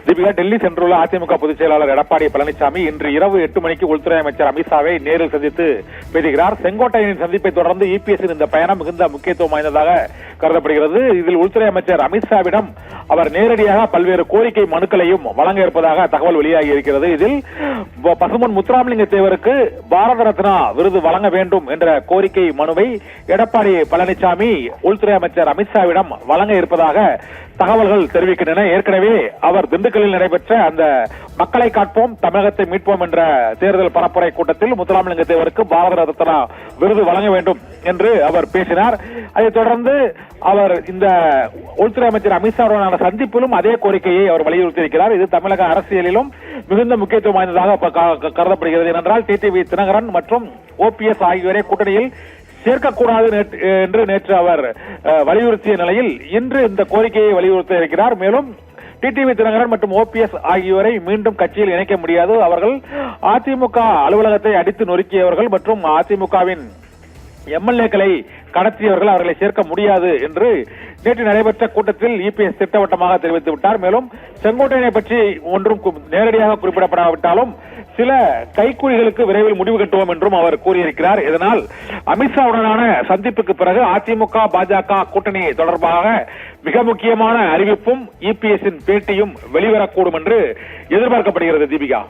தீபிகா, டெல்லி சென்றுள்ள அதிமுக பொதுச் செயலாளர் எடப்பாடி பழனிசாமி இன்று இரவு 8 மணிக்கு உள்துறை அமைச்சர் அமித்ஷாவை நேரில் சந்தித்து பேசுகிறார். செங்கோட்டையனின் சந்திப்பை தொடர்ந்து இபிஎஸ் இந்த பயணம் மிகுந்த முக்கியத்துவம் வாய்ந்ததாக கருதப்படுகிறது. இதில் உள்துறை அமைச்சர் அமித்ஷாவிடம் அவர் நேரடியாக பல்வேறு கோரிக்கை மனுக்களையும் வழங்க இருப்பதாக தகவல் வெளியாகி இருக்கிறது. இதில் பசுமன் முத்துராமலிங்க தேவருக்கு பாரத ரத்னா விருது வழங்க வேண்டும் என்ற கோரிக்கை மனுவை எடப்பாடி பழனிசாமி உள்துறை அமைச்சர் அமித்ஷாவிடம் வழங்க இருப்பதாக தகவல்கள் தெரிவிக்கின்றன. ஏற்கனவே அவர் திண்டுக்கல்லில் நடைபெற்ற அந்த மக்களை காட்போம் தமிழகத்தை மீட்போம் என்ற தேர்தல் பரப்புரை கூட்டத்தில் முத்துராமலிங்க தேவருக்கு பாரத ரத்னா விருது வழங்க வேண்டும் என்று அவர் பேசினார். அதைத் தொடர்ந்து அவர் இந்த உள்துறை அமைச்சர் அமித்ஷாவுடனான சந்திப்பிலும் அதே கோரிக்கையை அவர் வலியுறுத்தியிருக்கிறார். இது தமிழக அரசியலிலும் மிகுந்த முக்கியத்துவம் வாய்ந்ததாக கருதப்படுகிறது. ஏனென்றால் டிடிவி தினகரன் மற்றும் ஓபிஎஸ் ஆகியோரை கூட்டணியில் சேர்க்கக்கூடாது என்று நேற்று அவர் வலியுறுத்திய நிலையில் இன்று இந்த கோரிக்கையை வலியுறுத்த இருக்கிறார். மேலும் டிடிவி தினகரன் மற்றும் ஓபிஎஸ் ஆகியோரை மீண்டும் கட்சியில் இணைக்க முடியாது, அவர்கள் அதிமுக அலுவலகத்தை அடித்து நொறுக்கியவர்கள் மற்றும் அதிமுகவின் எம்எல்ஏக்களை கடத்தியவர்கள், அவர்களை சேர்க்க முடியாது என்று நேற்று நடைபெற்ற கூட்டத்தில் இபிஎஸ் திட்டவட்டமாக தெரிவித்து விட்டார். மேலும் செங்கோட்டையனை பற்றி ஒன்றும் நேரடியாக குறிப்பிடப்படாவிட்டாலும் சில கைக்கூலிகளுக்கு விரைவில் முடிவு கட்டுவோம் என்றும் அவர் கூறியிருக்கிறார். இதனால் அமித்ஷாவுடனான சந்திப்புக்கு பிறகு அதிமுக பாஜக கூட்டணி தொடர்பாக மிக முக்கியமான அறிவிப்பும் இபிஎஸ்ஸின் பேட்டியும் வெளிவரக்கூடும் என்று எதிர்பார்க்கப்படுகிறது. தீபிகா.